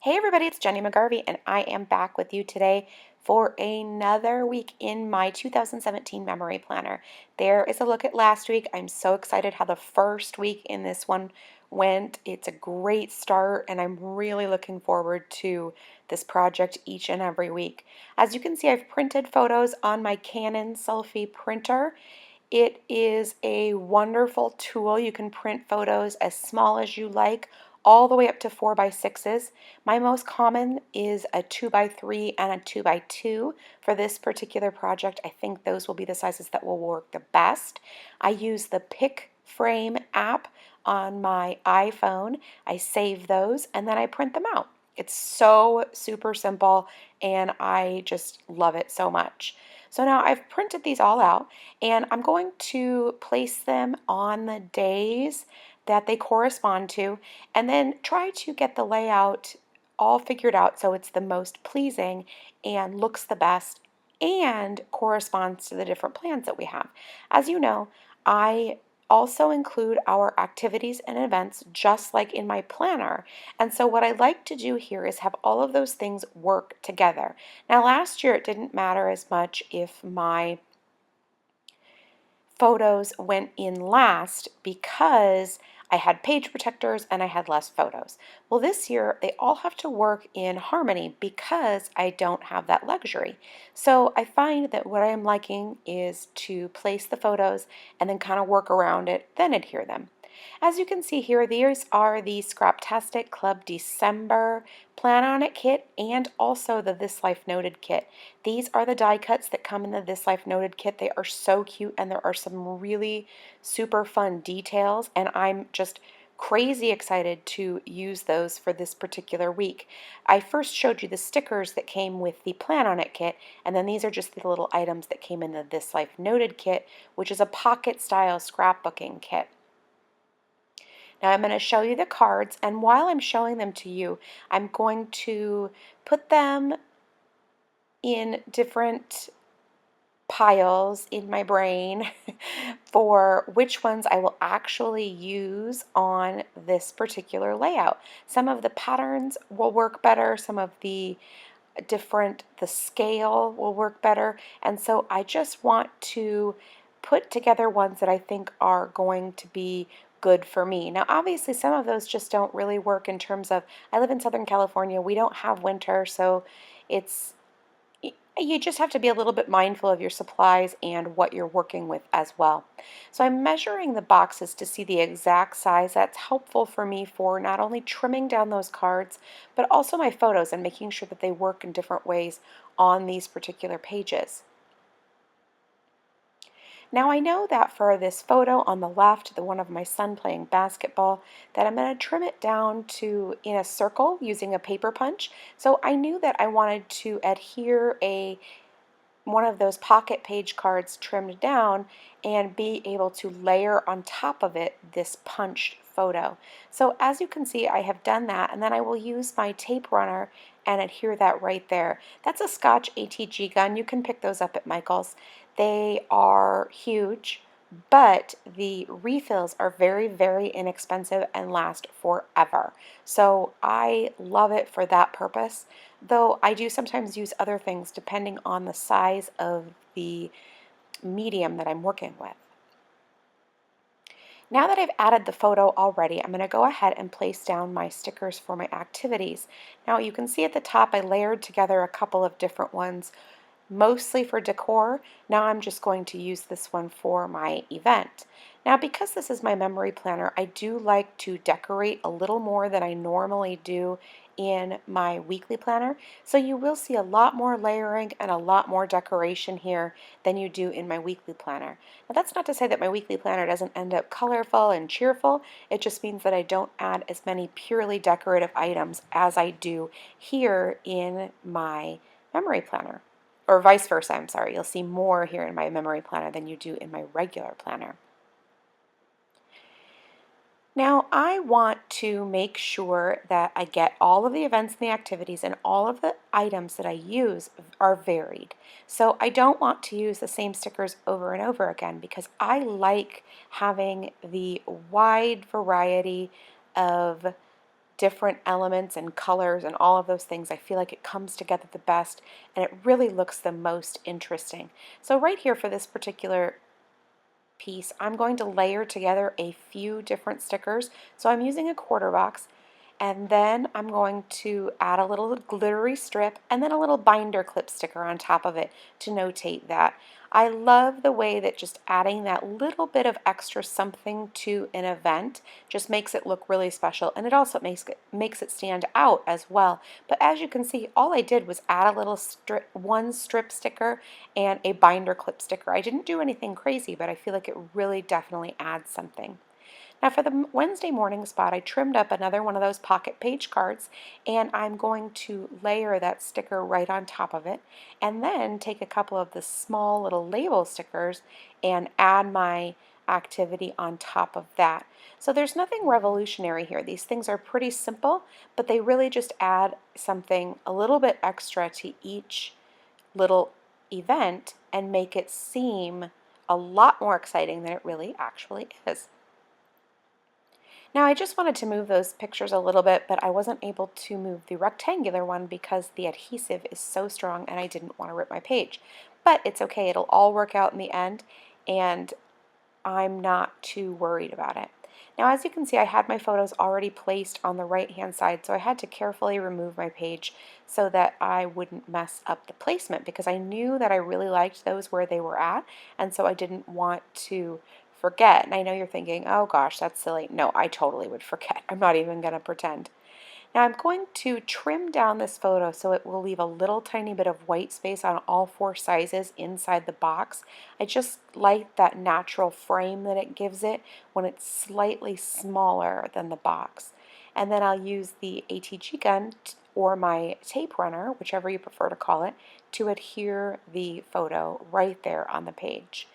Hey everybody, it's Jenny McGarvey, and I am back with you today for another week in my 2017 memory planner. There is a look at last week. I'm so excited how the first week in this one went. It's a great start, and I'm really looking forward to this project each and every week. As you can see, I've printed photos on my Canon Selphy printer. It is a wonderful tool. You can print photos as small as you like, all the way up to 4 by 6s. My most common is a 2 by 3 and a 2 by 2 for this particular project. I think those will be the sizes that will work the best. I use the Pick Frame app on my iPhone. I save those and then I print them out. It's so super simple and I just love it so much. So now I've printed these all out and I'm going to place them on the days that they correspond to and then try to get the layout all figured out so it's the most pleasing and looks the best and corresponds to the different plans that we have. As you know, I also include our activities and events just like in my planner. And so what I like to do here is have all of those things work together. Now last year it didn't matter as much if my photos went in last because I had page protectors and I had less photos. Well, this year they all have to work in harmony because I don't have that luxury. So I find that what I am liking is to place the photos and then kind of work around it, then adhere them. As you can see here, these are the Scraptastic Club December Plan On It kit and also the This Life Noted kit. These are the die cuts that come in the This Life Noted kit. They are so cute and there are some really super fun details, and I'm just crazy excited to use those for this particular week. I first showed you the stickers that came with the Plan On It kit, and then these are just the little items that came in the This Life Noted kit, which is a pocket style scrapbooking kit. Now I'm going to show you the cards, and while I'm showing them to you, I'm going to put them in different piles in my brain for which ones I will actually use on this particular layout. Some of the patterns will work better, some of the scale will work better, and so I just want to put together ones that I think are going to be good for me. Now obviously some of those just don't really work in terms of, I live in Southern California, we don't have winter, so it's you just have to be a little bit mindful of your supplies and what you're working with as well. So I'm measuring the boxes to see the exact size. That's helpful for me for not only trimming down those cards, but also my photos and making sure that they work in different ways on these particular pages. Now I know that for this photo on the left, the one of my son playing basketball, that I'm going to trim it down to in a circle using a paper punch. So I knew that I wanted to adhere one of those pocket page cards trimmed down and be able to layer on top of it this punched photo. So as you can see, I have done that, and then I will use my tape runner and adhere that right there. That's a Scotch ATG gun. You can pick those up at Michael's. They are huge, but the refills are very, very inexpensive and last forever. So I love it for that purpose, though I do sometimes use other things depending on the size of the medium that I'm working with. Now that I've added the photo already, I'm going to go ahead and place down my stickers for my activities. Now you can see at the top I layered together a couple of different ones, mostly for decor. Now I'm just going to use this one for my event. Now because this is my memory planner, I do like to decorate a little more than I normally do in my weekly planner. So you will see a lot more layering and a lot more decoration here than you do in my weekly planner. Now that's not to say that my weekly planner doesn't end up colorful and cheerful. It just means that I don't add as many purely decorative items as I do here in my memory planner. Or vice versa, I'm sorry. You'll see more here in my memory planner than you do in my regular planner. Now I want to make sure that I get all of the events and the activities and all of the items that I use are varied. So I don't want to use the same stickers over and over again because I like having the wide variety of different elements and colors and all of those things, I feel like it comes together the best and it really looks the most interesting. So right here for this particular piece, I'm going to layer together a few different stickers. So I'm using a quarter box, and then I'm going to add a little glittery strip and then a little binder clip sticker on top of it to notate that. I love the way that just adding that little bit of extra something to an event just makes it look really special, and it also makes it stand out as well. But as you can see, all I did was add a little one strip sticker and a binder clip sticker. I didn't do anything crazy, but I feel like it really definitely adds something. Now for the Wednesday morning spot, I trimmed up another one of those pocket page cards, and I'm going to layer that sticker right on top of it, and then take a couple of the small little label stickers and add my activity on top of that. So there's nothing revolutionary here. These things are pretty simple, but they really just add something a little bit extra to each little event and make it seem a lot more exciting than it really actually is. Now I just wanted to move those pictures a little bit, but I wasn't able to move the rectangular one because the adhesive is so strong and I didn't want to rip my page. But it's okay, it'll all work out in the end, and I'm not too worried about it. Now as you can see, I had my photos already placed on the right hand side, so I had to carefully remove my page so that I wouldn't mess up the placement, because I knew that I really liked those where they were at, and so I didn't want to forget. And I know you're thinking, oh gosh, that's silly. No, I totally would forget. I'm not even going to pretend. Now I'm going to trim down this photo so it will leave a little tiny bit of white space on all four sizes inside the box. I just like that natural frame that it gives it when it's slightly smaller than the box. And then I'll use the ATG gun or my tape runner, whichever you prefer to call it, to adhere the photo right there on the page.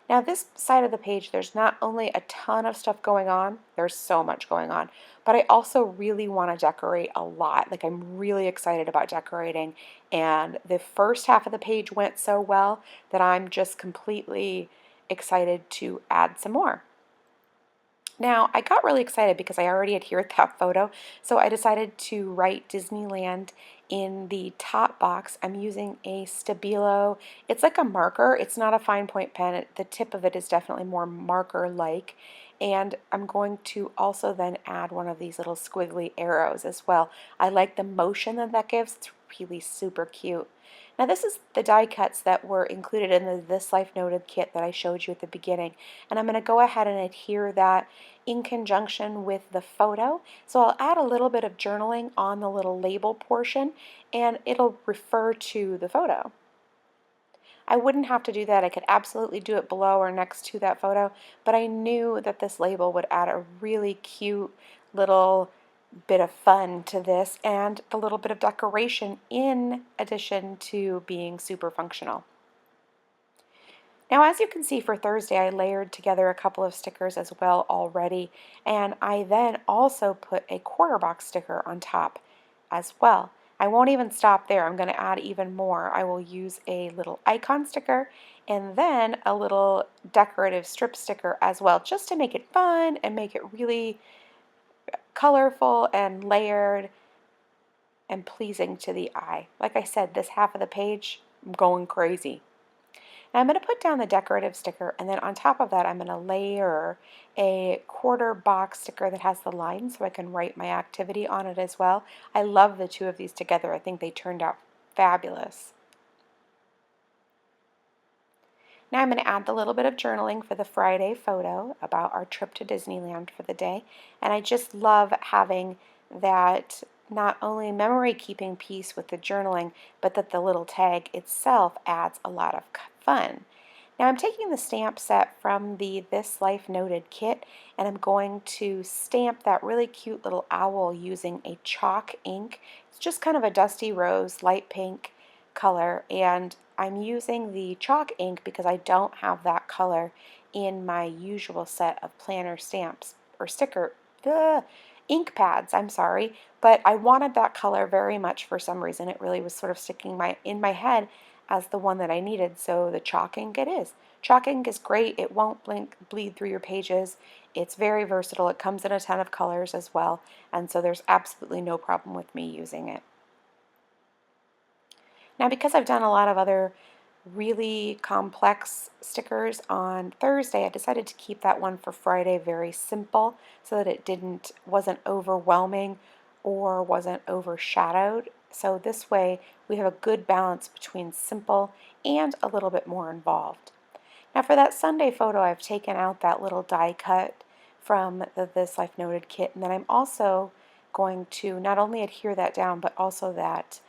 Now this side of the page, there's not only a ton of stuff going on, there's so much going on, but I also really want to decorate a lot. Like, I'm really excited about decorating, and the first half of the page went so well that I'm just completely excited to add some more. Now, I got really excited because I already adhered that photo, so I decided to write Disneyland in the top box. I'm using a Stabilo. It's like a marker. It's not a fine point pen. The tip of it is definitely more marker-like. And I'm going to also then add one of these little squiggly arrows as well. I like the motion that that gives. It's really super cute. Now this is the die cuts that were included in the This Life Noted kit that I showed you at the beginning, and I'm going to go ahead and adhere that in conjunction with the photo. So I'll add a little bit of journaling on the little label portion, and it'll refer to the photo. I wouldn't have to do that. I could absolutely do it below or next to that photo, but I knew that this label would add a really cute little bit of fun to this and a little bit of decoration in addition to being super functional. Now, as you can see, for Thursday I layered together a couple of stickers as well already, and I then also put a quarter box sticker on top as well. I won't even stop there. I'm going to add even more. I will use a little icon sticker and then a little decorative strip sticker as well, just to make it fun and make it really colorful and layered and pleasing to the eye. Like I said, this half of the page, I'm going crazy. Now I'm going to put down the decorative sticker, and then on top of that I'm going to layer a quarter box sticker that has the line so I can write my activity on it as well. I love the two of these together. I think they turned out fabulous. Now I'm going to add the little bit of journaling for the Friday photo about our trip to Disneyland for the day, and I just love having that not only memory keeping piece with the journaling, but that the little tag itself adds a lot of fun. Now I'm taking the stamp set from the This Life Noted kit, and I'm going to stamp that really cute little owl using a chalk ink. It's just kind of a dusty rose, light pink color, and I'm using the chalk ink because I don't have that color in my usual set of planner stamps or ink pads, I'm sorry, but I wanted that color very much for some reason. It really was sort of sticking in my head as the one that I needed, so the chalk ink it is. Chalk ink is great. It won't bleed through your pages. It's very versatile. It comes in a ton of colors as well, and so there's absolutely no problem with me using it. Now, because I've done a lot of other really complex stickers on Thursday, I decided to keep that one for Friday very simple so that it wasn't overwhelming or wasn't overshadowed. So this way we have a good balance between simple and a little bit more involved. Now for that Sunday photo, I've taken out that little die cut from the This Life Noted kit, and then I'm also going to not only adhere that down, but also that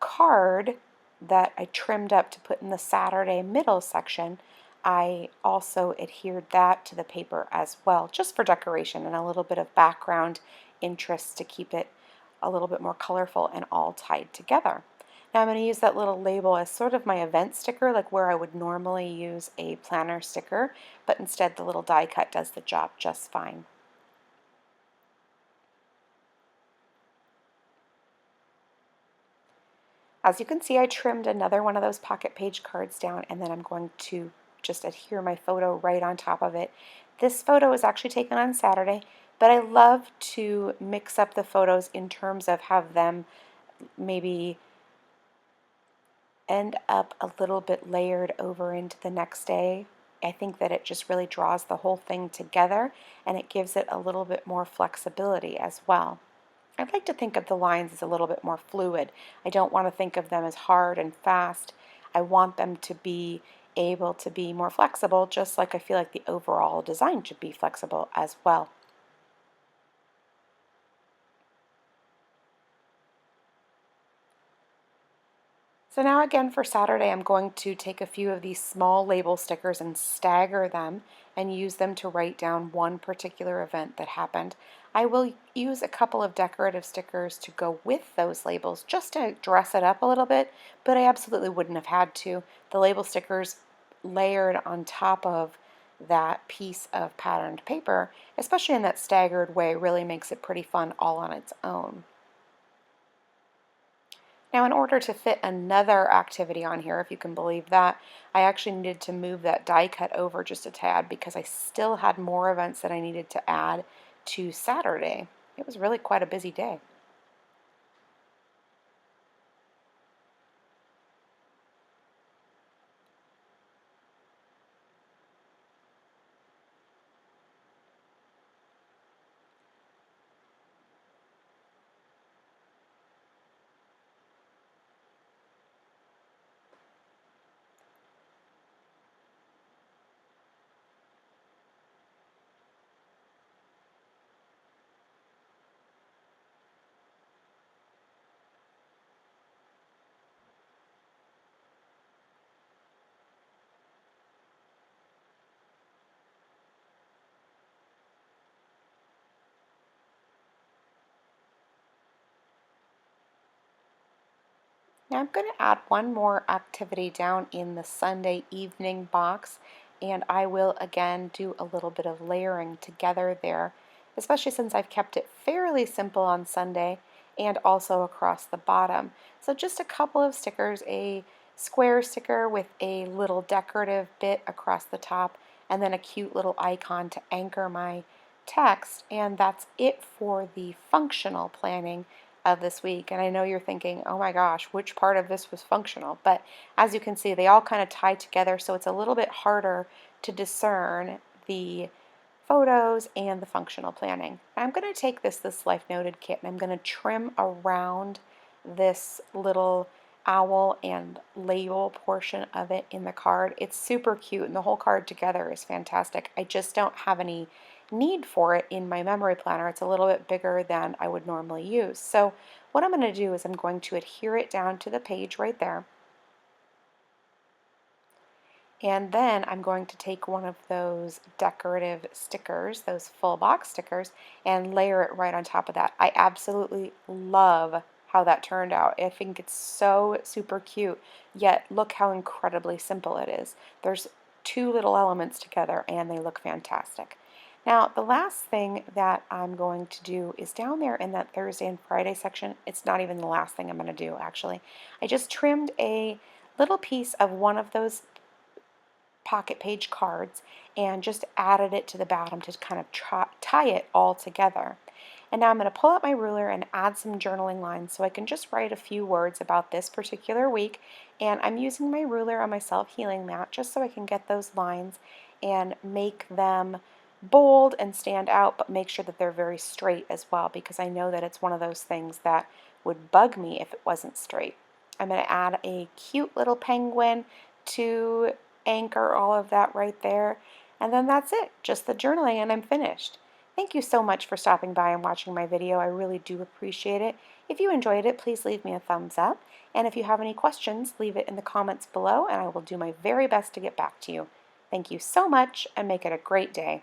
card that I trimmed up to put in the Saturday middle section. I also adhered that to the paper as well, just for decoration and a little bit of background interest to keep it a little bit more colorful and all tied together. Now I'm going to use that little label as sort of my event sticker, like where I would normally use a planner sticker, but instead the little die cut does the job just fine. As you can see, I trimmed another one of those pocket page cards down, and then I'm going to just adhere my photo right on top of it. This photo was actually taken on Saturday, but I love to mix up the photos in terms of have them maybe end up a little bit layered over into the next day. I think that it just really draws the whole thing together, and it gives it a little bit more flexibility as well. I'd like to think of the lines as a little bit more fluid. I don't want to think of them as hard and fast. I want them to be able to be more flexible, just like I feel like the overall design should be flexible as well. So now again for Saturday, I'm going to take a few of these small label stickers and stagger them and use them to write down one particular event that happened. I will use a couple of decorative stickers to go with those labels just to dress it up a little bit, but I absolutely wouldn't have had to. The label stickers layered on top of that piece of patterned paper, especially in that staggered way, really makes it pretty fun all on its own. Now, in order to fit another activity on here, if you can believe that, I actually needed to move that die cut over just a tad because I still had more events that I needed to add to Saturday. It was really quite a busy day. Now I'm going to add one more activity down in the Sunday evening box, and I will again do a little bit of layering together there, especially since I've kept it fairly simple on Sunday and also across the bottom. So just a couple of stickers, a square sticker with a little decorative bit across the top, and then a cute little icon to anchor my text, and that's it for the functional planning of this week. And I know you're thinking, oh my gosh, which part of this was functional? But as you can see, they all kind of tie together, so it's a little bit harder to discern the photos and the functional planning. I'm going to take this Life Noted kit and I'm going to trim around this little owl and label portion of it in the card. It's super cute and the whole card together is fantastic. I just don't have any need for it in my memory planner. It's a little bit bigger than I would normally use. So what I'm going to do is I'm going to adhere it down to the page right there. And then I'm going to take one of those decorative stickers, those full box stickers, and layer it right on top of that. I absolutely love how that turned out. I think it's so super cute, yet look how incredibly simple it is. There's two little elements together and they look fantastic. Now, the last thing that I'm going to do is down there in that Thursday and Friday section. It's not even the last thing I'm going to do, actually. I just trimmed a little piece of one of those pocket page cards and just added it to the bottom to kind of tie it all together. And now I'm going to pull out my ruler and add some journaling lines so I can just write a few words about this particular week. And I'm using my ruler on my self-healing mat just so I can get those lines and make them bold and stand out, but make sure that they're very straight as well, because I know that it's one of those things that would bug me if it wasn't straight. I'm going to add a cute little penguin to anchor all of that right there. And then that's it, just the journaling, and I'm finished. Thank you so much for stopping by and watching my video. I really do appreciate it. If you enjoyed it, please leave me a thumbs up. And if you have any questions, leave it in the comments below, and I will do my very best to get back to you. Thank you so much, and make it a great day.